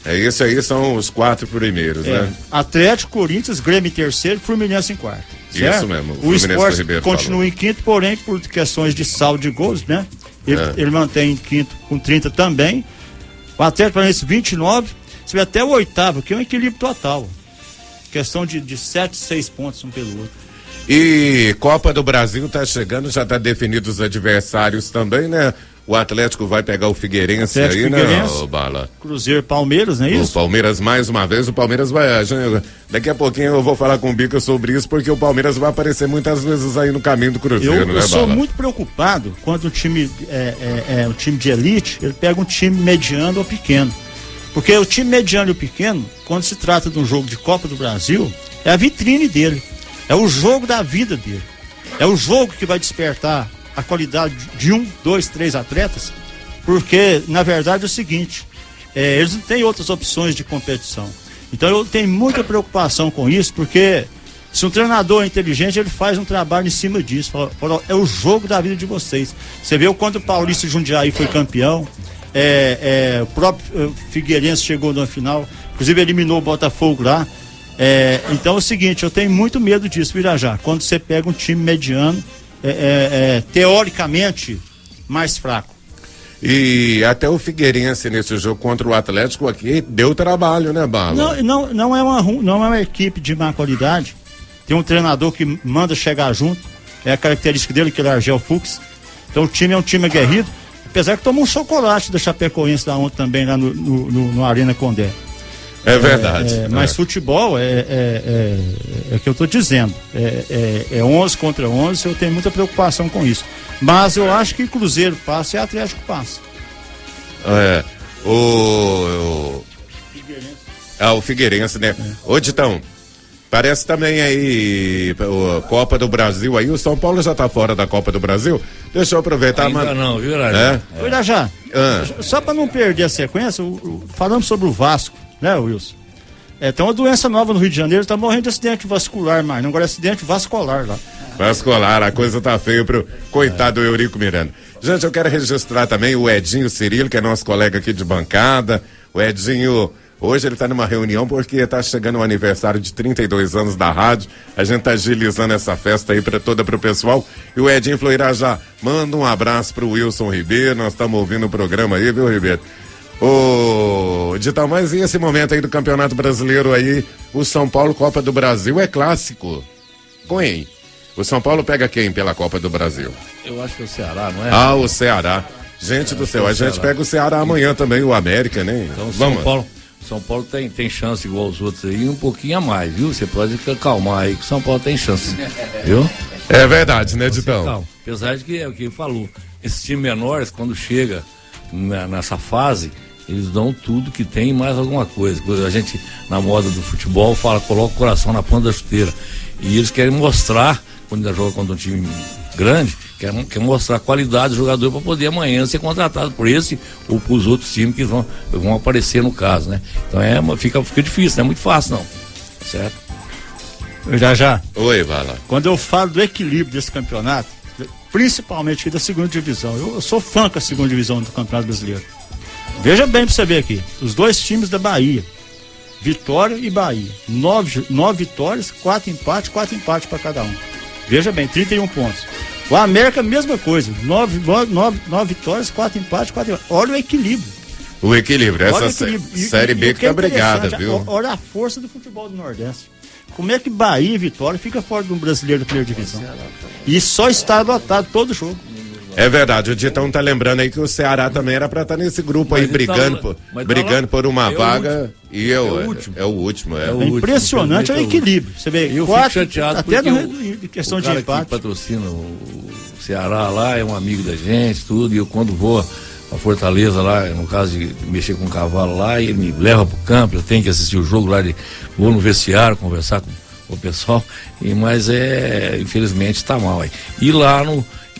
Isso aí, são os 4 primeiros, né? Atlético, Corinthians, Grêmio em terceiro, Fluminense em quarto. Certo? Isso mesmo. O Sport continua em quinto, porém, por questões de saldo de gols, né? Ele mantém em quinto com 30 também. O Atlético Paranaense 29. Você vê até o oitavo, que é um equilíbrio total. Questão de 7, 6 pontos um pelo outro. E Copa do Brasil tá chegando, já tá definido os adversários também, né? O Atlético vai pegar o Figueirense aí, né, Bala? Cruzeiro, Palmeiras, não é isso? O Palmeiras, mais uma vez, o Palmeiras vai... Daqui a pouquinho eu vou falar com o Bica sobre isso, porque o Palmeiras vai aparecer muitas vezes aí no caminho do Cruzeiro, né, Bala? Eu sou muito preocupado quando o time um time de elite, ele pega um time mediano ou pequeno. Porque o time mediano e o pequeno, quando se trata de um jogo de Copa do Brasil, é a vitrine dele. É o jogo da vida dele. É o jogo que vai despertar a qualidade de 1, 2, 3 atletas, porque, na verdade, é o seguinte, eles não têm outras opções de competição. Então eu tenho muita preocupação com isso, porque se um treinador é inteligente, ele faz um trabalho em cima disso. Fala, é o jogo da vida de vocês. Você vê o quanto o Paulista Jundiaí foi campeão, o próprio Figueirense chegou na final, inclusive eliminou o Botafogo lá. Então é o seguinte, eu tenho muito medo disso, Virajá, quando você pega um time mediano, teoricamente mais fraco. E até o Figueirense nesse jogo contra o Atlético aqui deu trabalho, né, Bala? Não é uma equipe de má qualidade. Tem um treinador que manda chegar junto, é a característica dele, que é o Argel Fux. Então o time é um time aguerrido, apesar que tomou um chocolate da Chapecoense da ontem também lá no Arena Condé. É verdade. Mas futebol é que eu estou dizendo. É 11 contra 11, eu tenho muita preocupação com isso. Mas eu acho que Cruzeiro passa e Atlético passa. O Figueirense, né? Ô, Ditão, parece também aí Copa do Brasil aí, o São Paulo já tá fora da Copa do Brasil. Deixa eu aproveitar, ainda não, viu, Irajá? Irajá, só para não perder a sequência, falamos sobre o Vasco, né, Wilson? Tem uma doença nova no Rio de Janeiro, tá morrendo de acidente vascular, mas não agora é acidente vascular lá. Vascular, a coisa tá feia pro coitado do Eurico Miranda. Gente, eu quero registrar também o Edinho Cirilo, que é nosso colega aqui de bancada. O Edinho, hoje ele tá numa reunião porque tá chegando o aniversário de 32 anos da rádio. A gente tá agilizando essa festa aí pro pessoal. E o Edinho falou, Irajá, manda um abraço pro Wilson Ribeiro, nós estamos ouvindo o programa aí, viu, Ribeiro? Ditão, mas e esse momento aí do Campeonato Brasileiro aí, o São Paulo Copa do Brasil é clássico. Quem? O São Paulo pega quem pela Copa do Brasil? Eu acho que é o Ceará, não é? O Ceará. Gente do céu, a gente pega o Ceará amanhã também, o América, né? Então São Paulo tem chance igual os outros aí, um pouquinho a mais, viu? Você pode acalmar aí que o São Paulo tem chance, viu? É verdade, né, Ditão? Apesar de que é o que ele falou, esses times menores, quando chega nessa fase, eles dão tudo que tem e mais alguma coisa. A gente, na moda do futebol, fala, coloca o coração na ponta da chuteira. E eles querem mostrar, quando ainda joga contra um time grande, quer mostrar a qualidade do jogador para poder amanhã ser contratado por esse ou por os outros times que vão aparecer no caso, né? Então fica difícil, não é muito fácil não, certo? Já. Oi, Vala. Quando eu falo do equilíbrio desse campeonato, principalmente da segunda divisão, eu sou fã com a segunda divisão do Campeonato Brasileiro. Veja bem pra você ver aqui, os dois times da Bahia, Vitória e Bahia, 9 vitórias, 4 empates para cada um. Veja bem, 31 pontos. O América, mesma coisa, 9 vitórias, 4 empates, 4 empates. Olha o equilíbrio. O equilíbrio, essa Série B que tá brigada, viu? Olha a força do futebol do Nordeste. Como é que Bahia e Vitória fica fora do brasileiro da primeira divisão? E só está lotado todo jogo. É verdade, o Ditão tá lembrando aí que o Ceará também era pra estar nesse grupo aí, brigando por uma vaga, e é o último. É impressionante o equilíbrio. Você vê, eu fico chateado até porque em questão de empate. Que patrocina o Ceará lá, é um amigo da gente, tudo, e eu quando vou a Fortaleza lá, no caso de mexer com o cavalo lá, e ele me leva pro campo, eu tenho que assistir o jogo lá, vou no vestiário, conversar com o pessoal, mas infelizmente tá mal aí. E lá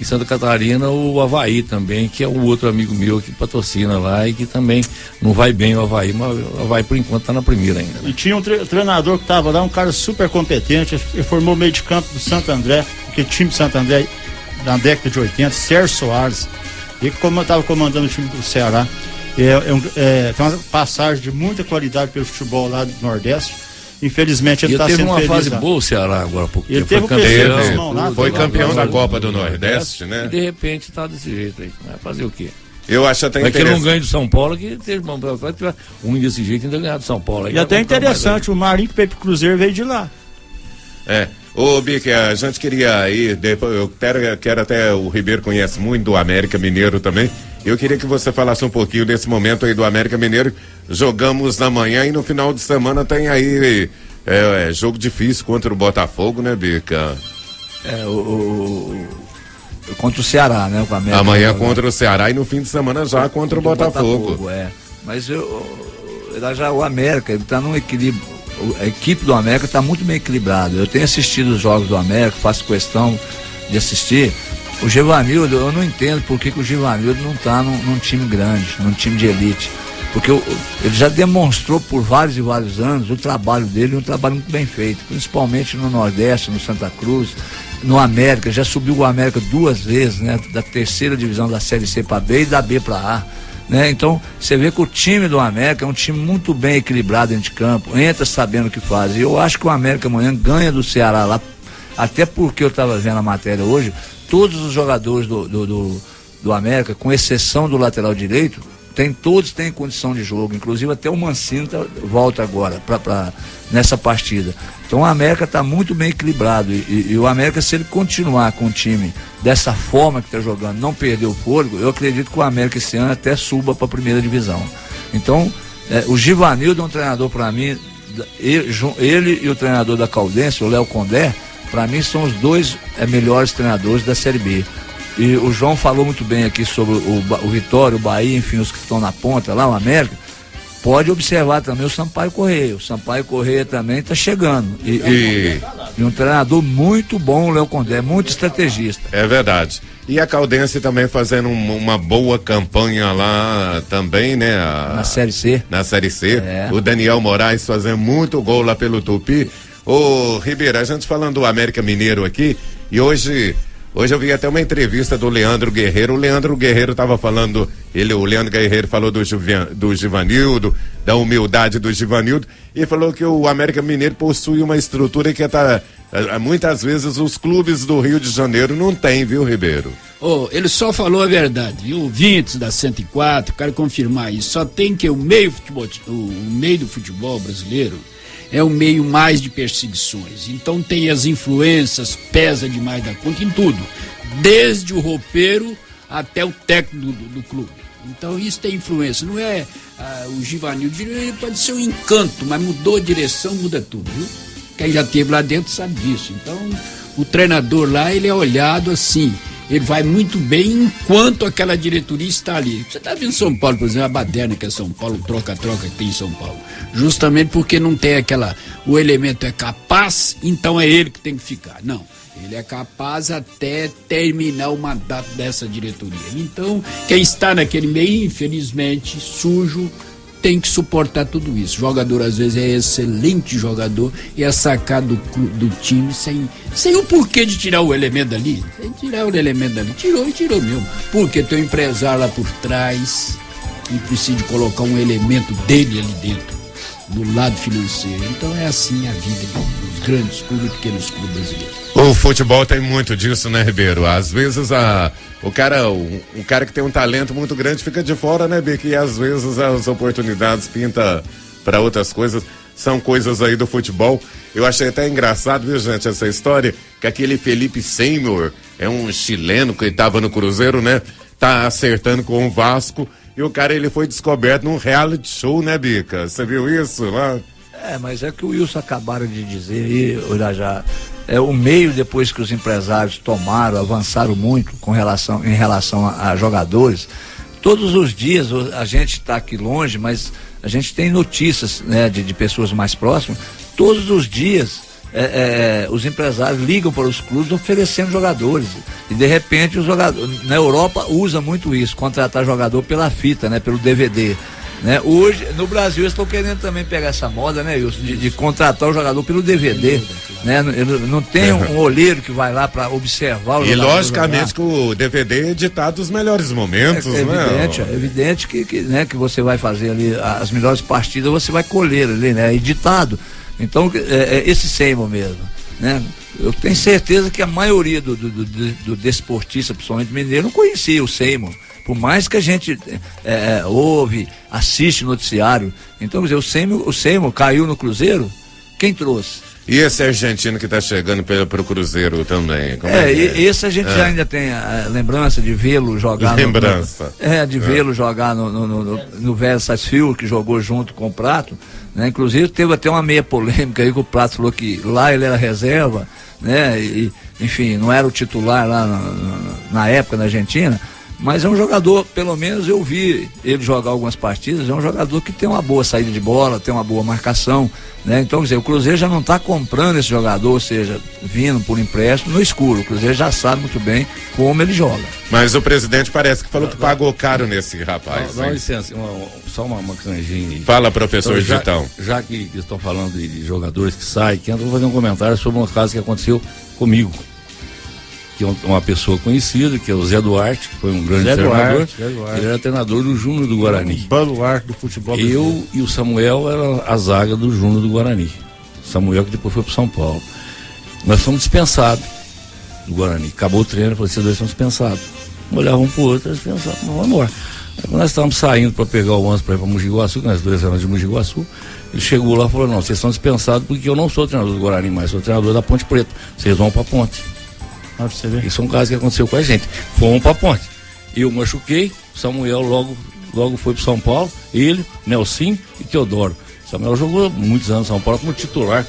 em Santa Catarina, o Avaí também, que é um outro amigo meu que patrocina lá e que também não vai bem o Avaí, mas o Avaí por enquanto tá na primeira ainda, né? E tinha um treinador que tava lá, um cara super competente, ele formou o meio de campo do Santo André, aquele time do Santo André na década de 80, Sérgio Soares, ele estava comandando o time do Ceará. Tem uma passagem de muita qualidade pelo futebol lá do Nordeste. Infelizmente ele está sendo feliz. Teve uma fase boa o Ceará agora, porque ele teve foi campeão da Copa do Nordeste, né? E de repente está desse jeito aí. Vai fazer o quê? Eu acho até interessante. Mas que não ganha do São Paulo, que teve um desse jeito ainda ganhar do São Paulo. E até interessante, o Marinho Pepe Cruzeiro veio de lá. Ô, Bic, a gente queria ir, depois, eu quero até, o Ribeiro conhece muito do América Mineiro também. Eu queria que você falasse um pouquinho desse momento aí do América Mineiro. Jogamos na manhã e no final de semana tem aí jogo difícil contra o Botafogo, né, Bica? Contra o Ceará, né? O América amanhã contra o Ceará e no fim de semana já contra o Botafogo. Mas eu já o América, ele tá num equilíbrio, a equipe do América está muito bem equilibrada. Eu tenho assistido os jogos do América, faço questão de assistir. O Givanildo, eu não entendo por que o Givanildo não está num time grande, num time de elite. Porque ele já demonstrou por vários e vários anos o trabalho dele, um trabalho muito bem feito, principalmente no Nordeste, no Santa Cruz, no América. Já subiu o América 2 vezes, né? Da 3ª divisão da Série C para B e da B para A. Né? Então, você vê que o time do América é um time muito bem equilibrado dentro de campo, entra sabendo o que faz. E eu acho que o América amanhã ganha do Ceará lá, até porque eu estava vendo a matéria hoje, todos os jogadores do América, com exceção do lateral direito, todos têm condição de jogo, inclusive até o Mancini volta agora nessa partida. Então o América está muito bem equilibrado e o América, se ele continuar com o time dessa forma que está jogando, não perder o fôlego, eu acredito que o América esse ano até suba para a 1ª divisão. Então o Givanildo é um treinador, para mim, ele e o treinador da Caldense, o Léo Condé, para mim são os 2 melhores treinadores da Série B. E o João falou muito bem aqui sobre o Vitória, o Bahia, enfim, os que estão na ponta lá, o América. Pode observar também o Sampaio Corrêa. O Sampaio Corrêa também está chegando. E um treinador muito bom, o Léo Condé, muito estrategista. É verdade. E a Caldense também fazendo uma boa campanha lá também, né? Na Série C. Na Série C. É. O Daniel Moraes fazendo muito gol lá pelo Tupi. Ô, Ribeiro, a gente falando do América Mineiro aqui, e hoje eu vi até uma entrevista do Leandro Guerreiro. O Leandro Guerreiro estava falando, o Leandro Guerreiro falou do Givanildo, da humildade do Givanildo, e falou que o América Mineiro possui uma estrutura que muitas vezes os clubes do Rio de Janeiro não têm, viu, Ribeiro? Ele só falou a verdade, viu? Ouvintes da 104, quero confirmar isso. Só tem que o meio do futebol brasileiro é o meio mais de perseguições. Então tem as influências, pesa demais da conta em tudo, desde o roupeiro até o técnico do clube. Então isso tem influência, não é o Givanildo, ele pode ser um encanto, mas mudou a direção, muda tudo, viu? Quem já esteve lá dentro sabe disso. Então o treinador lá, ele é olhado assim, ele vai muito bem enquanto aquela diretoria está ali. Você está vendo São Paulo, por exemplo, a baderna que é São Paulo, troca-troca que tem em São Paulo. Justamente porque não tem o elemento é capaz, então é ele que tem que ficar. Não, ele é capaz até terminar o mandato dessa diretoria. Então, quem está naquele meio, infelizmente, sujo, tem que suportar tudo isso. O jogador, às vezes, é excelente jogador e é sacado do time sem o porquê de tirar o elemento dali. Sem tirar o elemento dali. Tirou mesmo. Porque tem um empresário lá por trás e precisa de colocar um elemento dele ali dentro, do lado financeiro. Então é assim a vida dos grandes clubes e pequenos clubes brasileiros. O futebol tem muito disso, né, Ribeiro? Às vezes o cara que tem um talento muito grande fica de fora, né, Bico? E às vezes as oportunidades pintam para outras coisas. São coisas aí do futebol. Eu achei até engraçado, viu, gente, essa história, que aquele Felipe Seymour é um chileno que estava no Cruzeiro, né? Tá acertando com o Vasco. E o cara, ele foi descoberto num reality show, né, Bica? Você viu isso lá? Mas é que o Wilson acabaram de dizer aí, já o meio, depois que os empresários avançaram muito em relação a jogadores. Todos os dias a gente está aqui longe, mas a gente tem notícias, né, de pessoas mais próximas. Todos os dias os empresários ligam para os clubes oferecendo jogadores. E de repente os jogadores, na Europa usa muito isso, contratar jogador pela fita, né, pelo DVD. Né? Hoje, no Brasil, eles estão querendo também pegar essa moda, né, Wilson, de contratar o jogador pelo DVD. Né? Não tem um olheiro que vai lá para observar o jogador. E logicamente que o DVD é editado os melhores momentos, né? É evidente que você vai fazer ali as melhores partidas, você vai colher ali, né? Editado. Então, esse Seymour mesmo, né? Eu tenho certeza que a maioria do desportista, principalmente mineiro, não conhecia o Seymour. Por mais que a gente ouve, assiste noticiário. Então, quer dizer, o Seymour caiu no Cruzeiro, quem trouxe? E esse argentino que está chegando pro Cruzeiro também? Esse a gente já ainda tem a lembrança de vê-lo jogar. Vê-lo jogar no Vélez Sarsfield, que jogou junto com o Prato. Né? Inclusive teve até uma meia polêmica aí que o Prato falou que lá ele era reserva, né? E, enfim, não era o titular lá na época na Argentina. Mas é um jogador, pelo menos eu vi ele jogar algumas partidas, é um jogador que tem uma boa saída de bola, tem uma boa marcação, né? Então, quer dizer, o Cruzeiro já não está comprando esse jogador, ou seja, vindo por empréstimo no escuro. O Cruzeiro já sabe muito bem como ele joga. Mas o presidente parece que falou que pagou caro nesse rapaz. Dá licença, só uma canjinha aí. Fala, professor então, Ditão. Já que estão falando de jogadores que saem, que entram, vou fazer um comentário sobre um caso que aconteceu comigo. Que é uma pessoa conhecida, que é o Zé Duarte, que foi um grande treinador. Ele era treinador do Júnior do Guarani. Baluarte do futebol brasileiro. Eu e o Samuel era a zaga do Júnior do Guarani. Samuel que depois foi pro São Paulo. Nós fomos dispensados do Guarani. Acabou o treino, falei, vocês dois são dispensados. Olhavam um pro outro, dispensados, vamos embora. Aí, quando nós estávamos saindo para pegar o ônibus para ir para Mogi Guaçu, que nós dois éramos de Mogi Guaçu, ele chegou lá e falou, não, vocês são dispensados porque eu não sou treinador do Guarani mais, sou treinador da Ponte Preta. Vocês vão para a Ponte. Isso é um caso que aconteceu com a gente. Fomos pra ponte. Eu machuquei, Samuel logo foi pro São Paulo, ele, Nelson e Teodoro. Samuel jogou muitos anos no São Paulo como titular.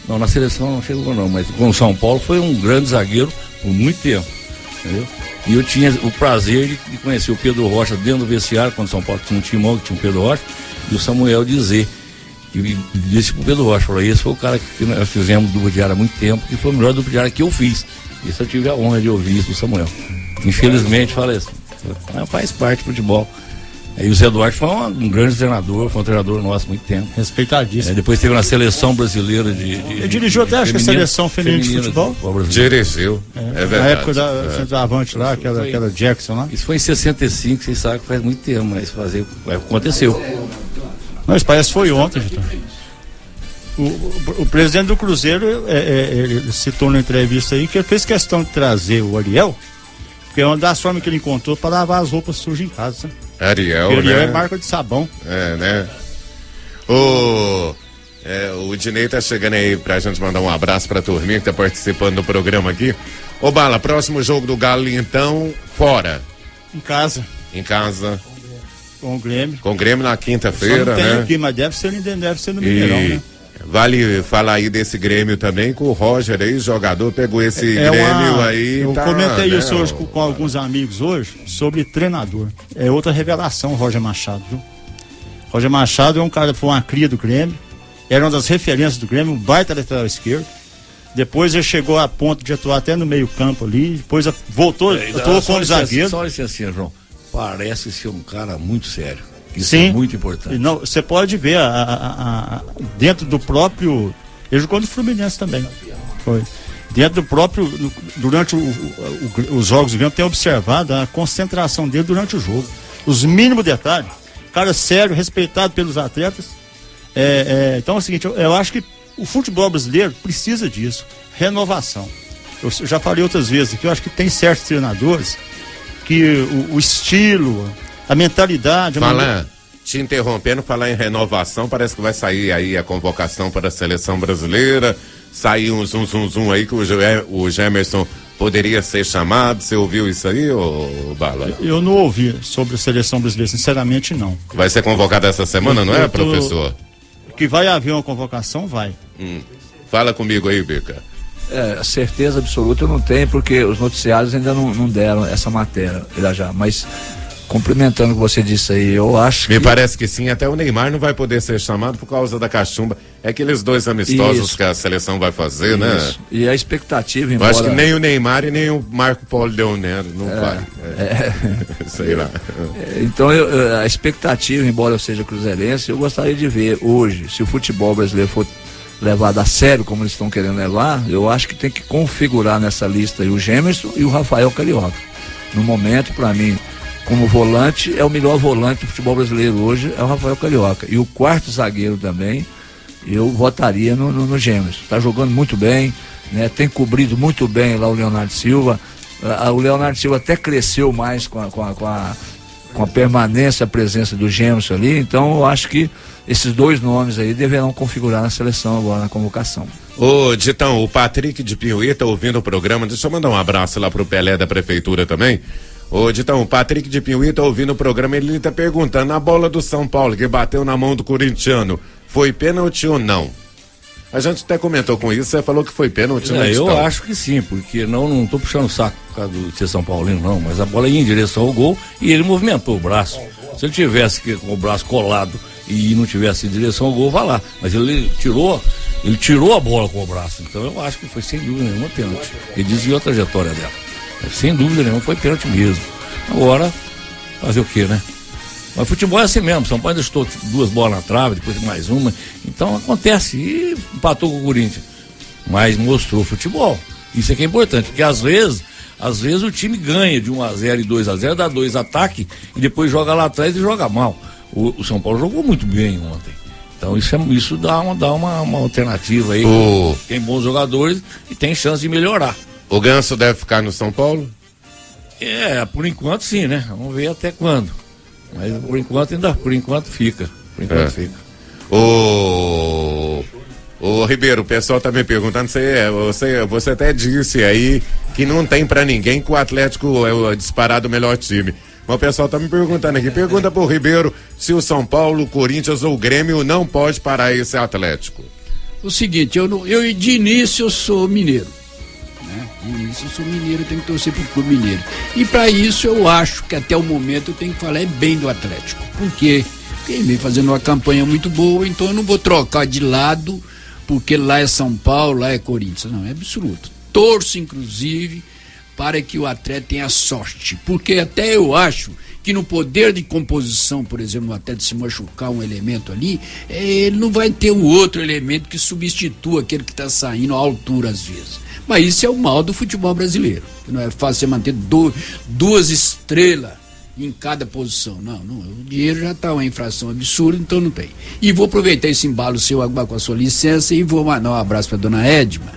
Não, na seleção não chegou não, mas com o São Paulo foi um grande zagueiro por muito tempo. Entendeu? E eu tinha o prazer de conhecer o Pedro Rocha dentro do vestiário, quando o São Paulo tinha um timão que tinha o Pedro Rocha, e o Samuel disse pro Pedro Rocha, falou, esse foi o cara que nós fizemos dupla diária há muito tempo, que foi o melhor dupla diária que eu fiz. Isso eu tive a honra de ouvir isso do Samuel. Infelizmente, falei assim, faz parte do futebol. Aí o Zé Duarte foi um grande treinador, foi um treinador nosso há muito tempo. Respeitadíssimo. Depois teve na seleção brasileira ele dirigiu até, acho que a seleção feminina de futebol. Dirigiu, é verdade. Na época da centroavante lá, aquela Jackson lá. Isso foi em 65, vocês sabem que faz muito tempo, mas aconteceu. Mas parece que foi ontem, Vitor. O presidente do Cruzeiro ele citou na entrevista aí que ele fez questão de trazer o Ariel, porque é uma das formas que ele encontrou para lavar as roupas sujas em casa. Sabe? Ariel, né? Ariel é marca de sabão. né? O Dinei tá chegando aí pra gente mandar um abraço pra turminha que tá participando do programa aqui. Ô Bala, próximo jogo do Galo então, fora. Em casa. Em casa. Com o Grêmio. Com o Grêmio na quinta-feira, não tem né? aqui, mas deve ser no Mineirão, né? Vale falar aí desse Grêmio também, com o Roger aí, jogador, pegou esse Grêmio aí. Eu comentei isso hoje com alguns amigos hoje, sobre treinador. É outra revelação, o Roger Machado, viu? Roger Machado é um cara, foi uma cria do Grêmio, era uma das referências do Grêmio, um baita lateral esquerdo. Depois ele chegou a ponto de atuar até no meio campo ali, depois voltou, atuou como zagueiro. Só licença, João, parece ser um cara muito sério. Isso Sim, é muito importante. Não, você pode ver dentro do próprio. Ele jogou no Fluminense também. Foi. Dentro do próprio. Durante os jogos do Grêmio, tem observado a concentração dele durante o jogo. Os mínimos detalhes. Cara sério, respeitado pelos atletas. Então é o seguinte, eu acho que o futebol brasileiro precisa disso. Renovação. Eu já falei outras vezes que eu acho que tem certos treinadores que o estilo. A mentalidade... Te interrompendo, falar em renovação, parece que vai sair aí a convocação para a seleção brasileira, sair um zum aí que o Gemerson poderia ser chamado. Você ouviu isso aí, ô Bala? Eu não ouvi sobre a seleção brasileira, sinceramente não. Vai ser convocado essa semana, não é, professor? Que vai haver uma convocação, vai. Fala comigo aí, Bica. Certeza absoluta eu não tenho, porque os noticiários ainda não deram essa matéria, mas... Complementando o que você disse aí, eu acho Me parece que sim, até o Neymar não vai poder ser chamado por causa da cachumba. É aqueles dois amistosos que a seleção vai fazer, né? E a expectativa, embora... Eu acho que nem o Neymar e nem o Marco Polo Del Nero não vai. Sei lá. Então, a expectativa, embora eu seja cruzeirense, eu gostaria de ver hoje, se o futebol brasileiro for levado a sério, como eles estão querendo levar, eu acho que tem que configurar nessa lista aí o Gemerson e o Rafael Carioca. No momento, para mim, como volante, é o melhor volante do futebol brasileiro hoje, é o Rafael Carioca. E o quarto zagueiro também, eu votaria no Gemerson. Está jogando muito bem, né? Tem cobrido muito bem lá o Leonardo Silva. O Leonardo Silva até cresceu mais com a permanência, a presença do Gemerson ali. Então eu acho que esses dois nomes aí deverão configurar na seleção agora, na convocação. Ô, Ditão, o Patrick de Piuí tá ouvindo o programa. Deixa eu mandar um abraço lá pro Pelé da Prefeitura também. Ô, Ditão, o Patrick de Piuí tá ouvindo o programa, ele tá perguntando, a bola do São Paulo que bateu na mão do corintiano, foi pênalti ou não? A gente até comentou com isso, você falou que foi pênalti, né? Eu acho que sim, porque não tô puxando o saco por causa do ser São Paulino, não, mas a bola ia em direção ao gol e ele movimentou o braço. Se ele tivesse com o braço colado e não tivesse em direção ao gol, vai lá. Mas ele tirou a bola com o braço. Então eu acho que foi sem dúvida nenhuma pênalti. Ele desviou a trajetória dela. Mas, sem dúvida nenhuma foi pênalti mesmo. Agora, fazer o quê, né? Mas futebol é assim mesmo. São Paulo deixou 2 bolas na trave, depois mais uma. Então acontece. E empatou com o Corinthians. Mas mostrou futebol. Isso é que é importante, porque às vezes o time ganha de 1-0 e 2-0, dá 2 ataques e depois joga lá atrás e joga mal. O São Paulo jogou muito bem ontem. Então isso dá uma alternativa aí. Tem bons jogadores e tem chance de melhorar. O Ganso deve ficar no São Paulo? Por enquanto sim, né? Vamos ver até quando. Mas por enquanto fica. Fica. Ô Ribeiro, o pessoal tá me perguntando, você até disse aí que não tem pra ninguém que o Atlético é o disparado melhor time. Mas o pessoal tá me perguntando aqui, pergunta pro Ribeiro se o São Paulo, o Corinthians ou o Grêmio não pode parar esse Atlético. O seguinte, eu de início eu sou mineiro, né? De início eu sou mineiro, eu tenho que torcer pro clube mineiro. E pra isso eu acho que até o momento eu tenho que falar bem do Atlético. Por quê? Porque ele vem fazendo uma campanha muito boa, então eu não vou trocar de lado porque lá é São Paulo, lá é Corinthians. Não, é absoluto. Torço, inclusive, para que o atleta tenha sorte. Porque até eu acho que no poder de composição, por exemplo, o atleta se machucar um elemento ali, ele não vai ter um outro elemento que substitua aquele que está saindo à altura às vezes. Mas isso é o mal do futebol brasileiro. Não é fácil você manter 2 estrelas em cada posição. Não, o dinheiro já está uma infração absurda, então não tem. E vou aproveitar esse embalo seu com a sua licença e vou mandar um abraço para dona Edma,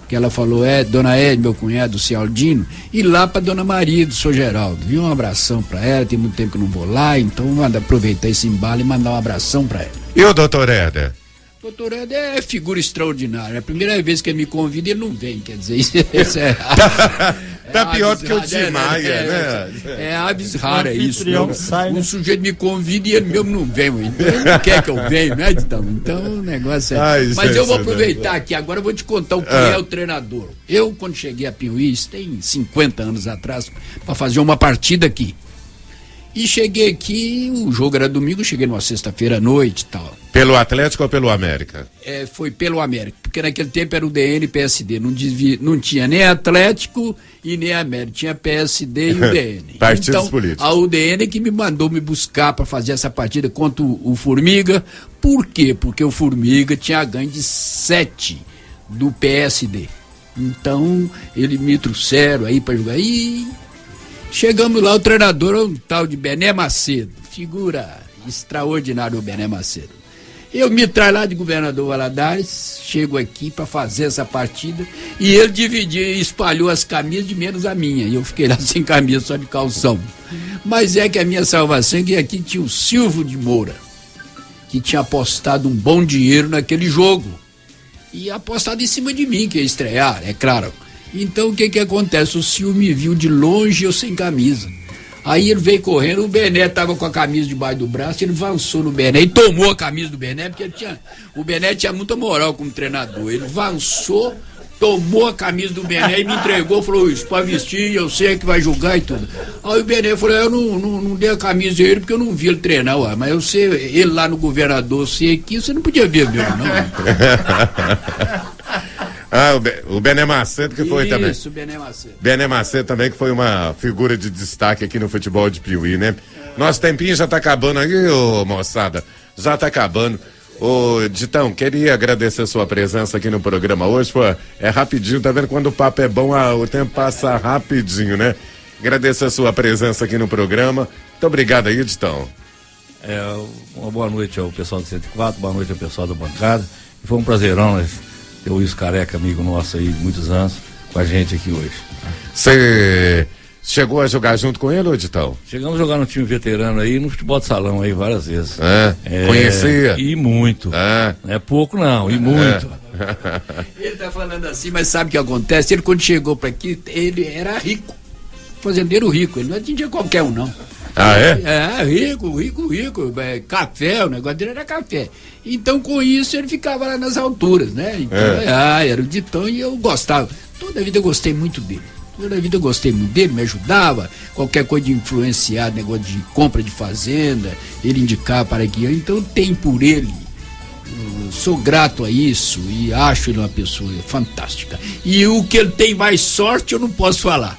que ela falou, dona Edma, meu cunhado, o Cialdino, e lá para dona Maria do Sr. Geraldo. Viu? Um abração para ela, tem muito tempo que eu não vou lá, então vou aproveitar esse embalo e mandar um abração para ela. E o doutor Éder? Doutor Éder é figura extraordinária. É a primeira vez que ele me convida, ele não vem, quer dizer, isso é tá pior do que o Tim Maia, né? É aves rara isso. Um sujeito me convida e ele mesmo não vem. Então ele não quer que eu venha, né, então? Então o negócio é... Mas eu vou aproveitar aqui, agora eu vou te contar o que é o treinador. Eu, quando cheguei a Piauí, isso tem 50 anos atrás, para fazer uma partida aqui. E cheguei aqui, o jogo era domingo, cheguei numa sexta-feira à noite e tal. Pelo Atlético ou pelo América? Foi pelo América, porque naquele tempo era o DN e PSD, não tinha nem Atlético e nem América, tinha PSD e o DN. Partidos políticos. A UDN que me mandou me buscar para fazer essa partida contra o Formiga. Por quê? Porque o Formiga tinha ganho de 7 do PSD. Então, eles me trouxeram aí para jogar. E chegamos lá, o treinador é um tal de Bené Macedo, figura extraordinária o Bené Macedo. Eu me traio lá de Governador Valadares, chego aqui para fazer essa partida e ele espalhou as camisas de menos a minha. E eu fiquei lá sem camisa, só de calção. Mas é que a minha salvação é que aqui tinha o Silvio de Moura, que tinha apostado um bom dinheiro naquele jogo. E apostado em cima de mim, que ia estrear, é claro. Então o que acontece? O Silvio me viu de longe, eu sem camisa. Aí ele veio correndo, o Bené estava com a camisa debaixo do braço, ele avançou no Bené e tomou a camisa do Bené, porque o Bené tinha muita moral como treinador. Ele avançou, tomou a camisa do Bené e me entregou, falou, isso para vestir, eu sei que vai jogar e tudo. Aí o Bené falou, eu não dei a camisa a ele porque eu não vi ele treinar, mas eu sei, ele lá no Governador, sei aqui, você não podia ver mesmo, não. O Bené Macedo que foi também. Isso, o Bené Macedo. Bené Macedo também que foi uma figura de destaque aqui no futebol de Piauí, né? Nosso tempinho já tá acabando aí, ô moçada. Já tá acabando. Ô Ditão, queria agradecer a sua presença aqui no programa hoje. Pô, é rapidinho, tá vendo? Quando o papo é bom, o tempo passa rapidinho, né? Agradecer a sua presença aqui no programa. Muito obrigado aí, Ditão. Uma boa noite ao pessoal do 104, boa noite ao pessoal da bancada. Foi um prazerão, né? Ter o Luiz Careca, amigo nosso aí de muitos anos, com a gente aqui hoje. Você chegou a jogar junto com ele, Ditão? Chegamos a jogar no time veterano aí, no futebol de salão aí, várias vezes. Conhecia? E muito. Não é pouco não, e muito. Ele tá falando assim, mas sabe o que acontece? Ele quando chegou para aqui, ele era rico. Fazendeiro rico, ele não atingia qualquer um, não. Ah, é? É, rico. Café, o negócio dele era café. Então, com isso, ele ficava lá nas alturas, né? Então, era o ditão e eu gostava. Toda a vida eu gostei muito dele. Me ajudava, qualquer coisa de influenciar, negócio de compra de fazenda, ele indicar para que eu, então tem por ele. Eu sou grato a isso e acho ele uma pessoa fantástica. E o que ele tem mais sorte eu não posso falar.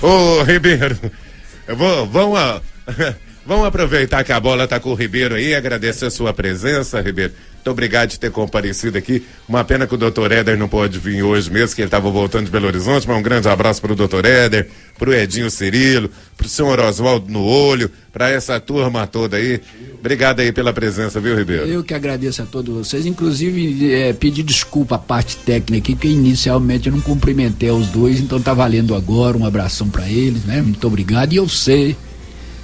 Ô, Ribeiro, vamos aproveitar que a bola tá com o Ribeiro aí, agradecer a sua presença, Ribeiro. Muito obrigado de ter comparecido aqui. Uma pena que o Dr. Éder não pôde vir hoje mesmo, que ele estava voltando de Belo Horizonte, mas um grande abraço para o Dr. Éder, para o Edinho Cirilo, para o senhor Oswaldo no Olho, para essa turma toda aí. Obrigado aí pela presença, viu, Ribeiro? Eu que agradeço a todos vocês, inclusive pedir desculpa à parte técnica aqui, porque inicialmente eu não cumprimentei os dois, então tá valendo agora, um abração para eles, né? Muito obrigado, e eu sei,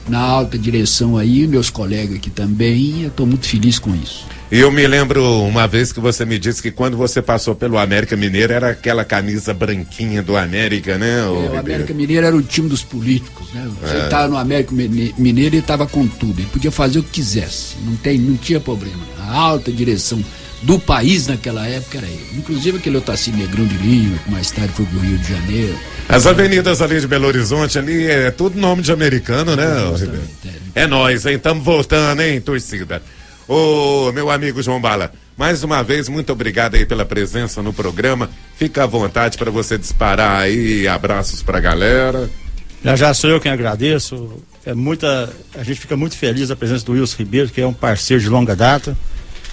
na alta direção aí, meus colegas aqui também, eu tô muito feliz com isso. E eu me lembro uma vez que você me disse que quando você passou pelo América Mineiro era aquela camisa branquinha do América, né? O América Mineiro era o time dos políticos, né? Você estava no América Mineiro e estava com tudo, ele podia fazer o que quisesse, não tinha problema. A alta direção do país naquela época era ele. Inclusive aquele Otacílio Negrão de Lima, que mais tarde foi pro Rio de Janeiro. As avenidas ali de Belo Horizonte ali é tudo nome de americano, né? É nóis, hein? Estamos voltando, hein, torcida? Ô, meu amigo João Bala, mais uma vez, muito obrigado aí pela presença no programa. Fica à vontade para você disparar aí abraços pra galera. Já sou eu quem agradeço. A gente fica muito feliz da presença do Wilson Ribeiro, que é um parceiro de longa data.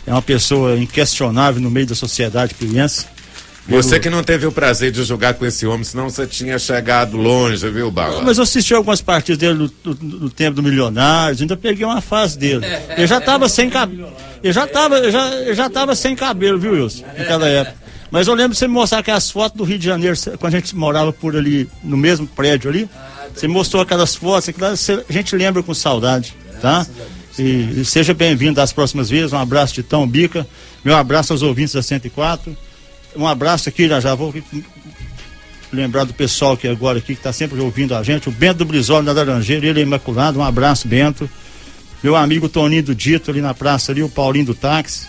É uma pessoa inquestionável no meio da sociedade piauiense. Você que não teve o prazer de jogar com esse homem, senão você tinha chegado longe, viu, Bala? Mas eu assisti algumas partidas dele no tempo do Milionários, ainda peguei uma fase dele. Ele já estava sem cabelo. Ele já tava sem cabelo, viu, Wilson? Naquela época. Mas eu lembro de você me mostrar aquelas fotos do Rio de Janeiro, quando a gente morava por ali, no mesmo prédio ali. Você mostrou aquelas fotos, a gente lembra com saudade, tá? E seja bem-vindo das próximas vezes. Um abraço de Tão Bica. Meu abraço aos ouvintes da 104. Um abraço aqui, já vou lembrar do pessoal que agora aqui, que está sempre ouvindo a gente, o Bento do Brizola da Laranjeira, ele é imaculado, um abraço, Bento. Meu amigo Toninho do Dito ali na praça ali, o Paulinho do Táxi,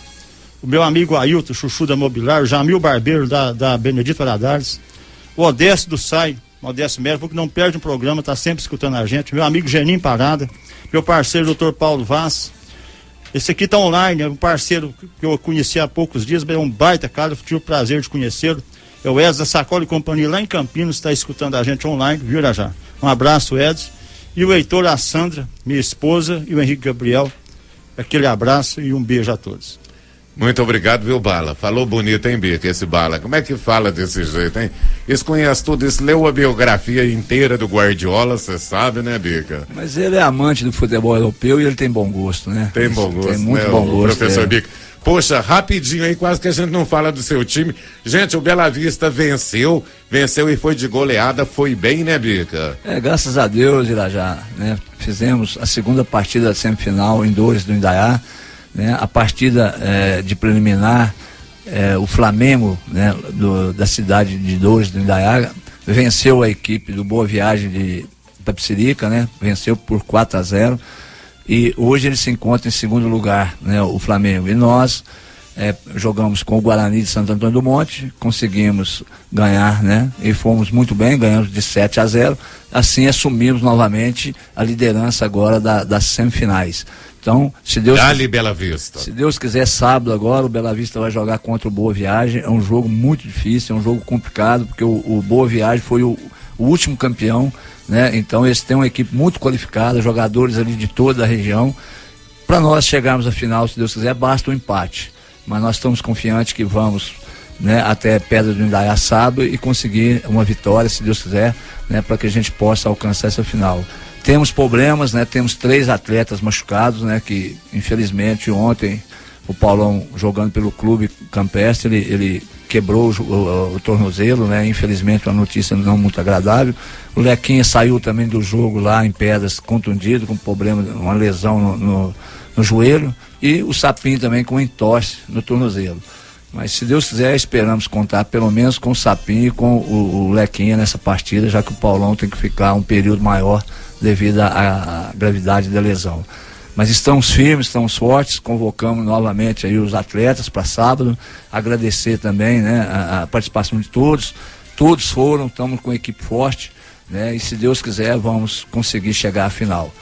o meu amigo Ailton, Chuchu da Mobiliário, o Jamil Barbeiro da Benedito Valadares, o Odesto do SAI, Modesto Médico, que não perde um programa, está sempre escutando a gente, meu amigo Geninho Parada, meu parceiro Dr. Paulo Vaz. Esse aqui tá online, é um parceiro que eu conheci há poucos dias, é um baita cara, eu tive o prazer de conhecê-lo. É o Edson da Sacola e Companhia lá em Campinas, está escutando a gente online, viu, já? Um abraço, Edson. E o Heitor, a Sandra, minha esposa, e o Henrique Gabriel, aquele abraço e um beijo a todos. Muito obrigado, viu, Bala? Falou bonito, hein, Bica, esse Bala? Como é que fala desse jeito, hein? Isso conhece tudo, isso leu a biografia inteira do Guardiola, você sabe, né, Bica? Mas ele é amante do futebol europeu e ele tem bom gosto, né? Tem bom gosto, tem muito né, bom gosto, professor Bica? Poxa, rapidinho aí, quase que a gente não fala do seu time. Gente, o Bela Vista venceu e foi de goleada, foi bem, né, Bica? Graças a Deus, Irajá, né? Fizemos a segunda partida da semifinal em Dores do Indaiá, né? A partida de preliminar, o Flamengo, né, da cidade de Dores do Indaiá, venceu a equipe do Boa Viagem de Itapecerica, né? Venceu por 4-0. E hoje ele se encontra em segundo lugar, né, o Flamengo. E nós jogamos com o Guarani de Santo Antônio do Monte, conseguimos ganhar, né? E fomos muito bem, ganhamos de 7-0. Assim assumimos novamente a liderança agora das semifinais. Então, se Bela Vista. Se Deus quiser, sábado agora, o Bela Vista vai jogar contra o Boa Viagem. É um jogo muito difícil, é um jogo complicado, porque o Boa Viagem foi o último campeão, né? Então eles têm uma equipe muito qualificada, jogadores ali de toda a região. Para nós chegarmos à final, se Deus quiser, basta um empate. Mas nós estamos confiantes que vamos, né, até Pedra do Indaiá sábado e conseguir uma vitória, se Deus quiser, né, para que a gente possa alcançar essa final. Temos problemas, né? Temos 3 atletas machucados, né? Que infelizmente ontem o Paulão, jogando pelo clube campestre, ele quebrou o tornozelo, né? Infelizmente uma notícia não muito agradável. O Lequinha saiu também do jogo lá em Pedras, contundido, com problema, uma lesão no joelho, e o Sapinho também com entorse no tornozelo. Mas se Deus quiser, esperamos contar pelo menos com o Sapinho e com o Lequinha nessa partida, já que o Paulão tem que ficar um período maior devido à gravidade da lesão. Mas estamos firmes, estamos fortes, convocamos novamente aí os atletas para sábado, agradecer também, né, a participação de todos foram, estamos com uma equipe forte, né, e se Deus quiser vamos conseguir chegar à final.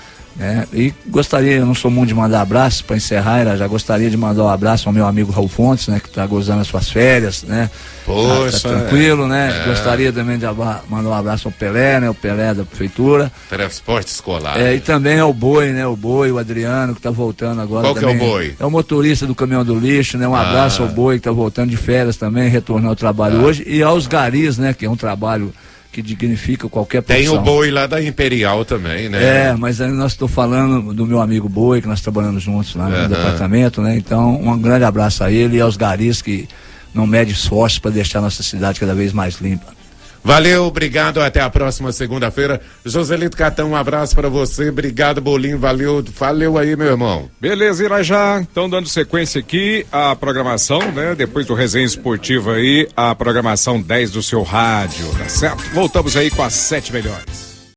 E gostaria, eu não sou muito de mandar abraços para encerrar, já gostaria de mandar um abraço ao meu amigo Raul Fontes, né, que está gozando as suas férias, né? Poxa, tá tranquilo, né? Gostaria também de mandar um abraço ao Pelé, né? O Pelé da prefeitura. Transporte escolar. E também ao Boi, né? O Boi, o Adriano, que está voltando agora. Qual também. Que é o Boi? É o motorista do caminhão do lixo, né? Um abraço ao Boi, que está voltando de férias também, retornando ao trabalho hoje. E aos garis, né? Que é um trabalho que dignifica qualquer profissão. Tem o Boi lá da Imperial também, né? Mas aí nós estou falando do meu amigo Boi, que nós trabalhamos juntos lá no departamento, né? Então, um grande abraço a ele e aos garis que não medem esforços para deixar nossa cidade cada vez mais limpa. Valeu, obrigado, até a próxima segunda-feira. Joselito Catão, um abraço para você, obrigado, Bolinho, valeu aí, meu irmão. Beleza, Irajá, então dando sequência aqui a programação, né, depois do Resenha Esportiva aí, a programação 10 do seu rádio, tá certo? Voltamos aí com as 7 melhores.